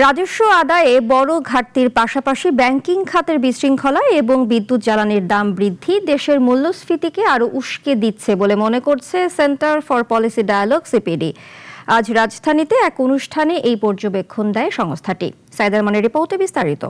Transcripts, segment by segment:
রাজস্ব আদায়ে বড় ঘাটতির পাশাপাশি ব্যাংকিং খাতের বিশৃঙ্খলা এবং বিদ্যুৎ জ্বালানির দাম বৃদ্ধি দেশের মূল্যস্ফীতিকে আরও উস্কে দিচ্ছে বলে মনে করছে Centre for Policy Dialogue CPD. আজ রাজধানীতে এক অনুষ্ঠানে এই পর্যবেক্ষণ দেয় সংস্থাটি। সাইদার মানের রিপোর্টে বিস্তারিত।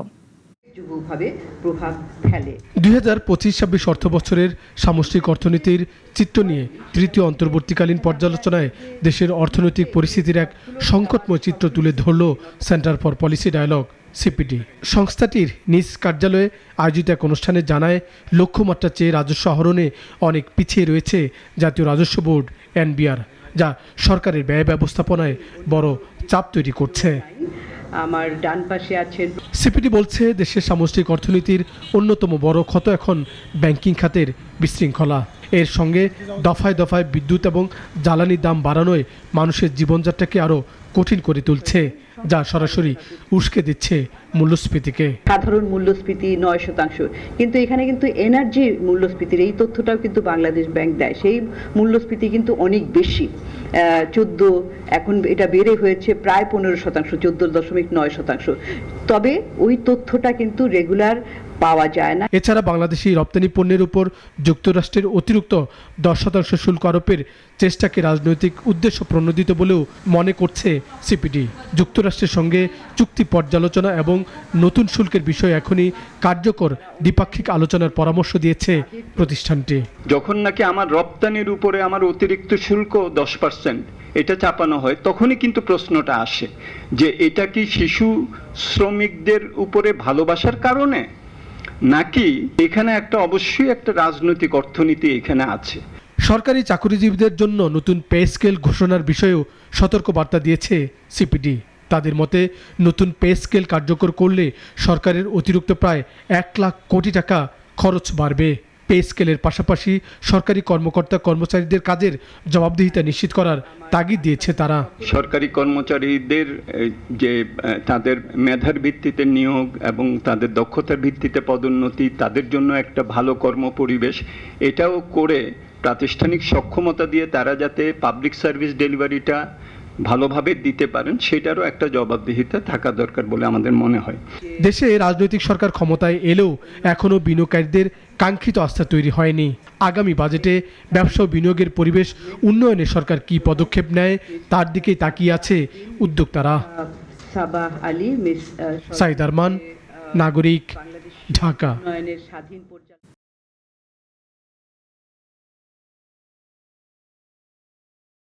২০২৫-২৬ অর্থবছরের সামষ্টিক অর্থনীতির চিত্র নিয়ে তৃতীয় অন্তর্বর্তীকালীন পর্যালোচনায় দেশের অর্থনৈতিক পরিস্থিতির এক সংকটময় চিত্র তুলে ধরল Centre for Policy Dialogue CPD. সংস্থাটির নিজ কার্যালয়ে আয়োজিত এক অনুষ্ঠানে জানায়, লক্ষ্যমাত্রার চেয়ে রাজস্ব আহরণে অনেক পিছিয়ে রয়েছে জাতীয় রাজস্ব বোর্ড এনবিআর, যা সরকারের ব্যয় ব্যবস্থাপনায় বড় চাপ তৈরি করছে। আমার ডান পাশে আছে সিপিডি বলছে, দেশের সামষ্টিক অর্থনীতির অন্যতম বড় ক্ষত এখন ব্যাংকিং খাতের বিশৃঙ্খলা। এর সঙ্গে দফায় দফায় বিদ্যুৎ এবং জ্বালানির দাম বাড়ানোয় মানুষের জীবনযাত্রাকে আরও কঠিন করে তুলছে, যা সরাসরি উস্কে দিচ্ছে মূল্যস্ফীতিকে। সাধারণ মূল্যস্ফীতি 9%, কিন্তু এখানে কিন্তু এনার্জির মূল্যস্ফীতির এই তথ্যটাও কিন্তু বাংলাদেশ ব্যাংক দেয়। সেই মূল্যস্ফীতি কিন্তু অনেক বেশি, 14, এখন এটা বেড়ে হয়েছে প্রায় 15%, 14.9%। তবে ওই তথ্যটা কিন্তু রেগুলার পাওয়া যায় না। এছাড়া বাংলাদেশি রপ্তানি পণ্যের উপর যুক্তরাষ্ট্রের অতিরিক্ত 10% শুল্ক আরোপের চেষ্টাকে রাজনৈতিক উদ্দেশ্য প্রণোদিত বলেও মনে করছে সিপিডি। যুক্তরাষ্ট্রের সঙ্গে চুক্তি পর্যালোচনা এবং নতুন শুল্কের বিষয়ে এখনই কার্যকর দ্বিপাক্ষিক আলোচনার পরামর্শ দিয়েছে প্রতিষ্ঠানটি। যখন নাকি আমার রপ্তানির উপরে আমার অতিরিক্ত শুল্ক 10% এটা চাপানো হয়, তখনই কিন্তু প্রশ্নটা আসে যে এটা কি শিশু শ্রমিকদের উপরে ভালোবাসার কারণে, নাকি এখানে অবশ্যই একটা রাজনৈতিক অর্থনীতি এখানে আছে। সরকারি চাকরিজীবীদের জন্য নতুন পে স্কেল ঘোষণার বিষয়েও সতর্কবার্তা দিয়েছে সিপিডি। তাদের মতে, নতুন পে স্কেল কার্যকর করলে সরকারের অতিরিক্ত প্রায় 1 লাখ কোটি টাকা খরচ বাড়বে। পে স্কেলের পাশাপাশি সরকারি কর্মকর্তা কর্মচারীদের কাজের জবাবদিহিতা নিশ্চিত করার তাগিদ দিয়েছে তারা। সরকারি কর্মচারীদের যে তাদের মেধার ভিত্তিতে নিয়োগ এবং তাদের দক্ষতার ভিত্তিতে পদোন্নতি, তাদের জন্য একটা ভালো কর্মপরিবেশ, এটাও করে প্রাতিষ্ঠানিক সক্ষমতা দিয়ে তারা যাতে পাবলিক সার্ভিস ডেলিভারিটা ভালোভাবে দিতে পারেন, সেটারও একটা জবাবদিহিতা থাকা দরকার বলে আমাদের মনে হয়। দেশে রাজনৈতিক সরকার ক্ষমতায় এলেও এখনও বিনিয়োগকারীদের কাঙ্ক্ষিত আস্থা তৈরি হয়নি। আগামী বাজেটে ব্যবসা ও বিনিয়োগের পরিবেশ উন্নয়নে সরকার কী পদক্ষেপ নেয়, তার দিকেই তাকিয়ে আছে উদ্যোক্তারা। সাবাহ আলী, সাইদ আরমান, নাগরিক, ঢাকা।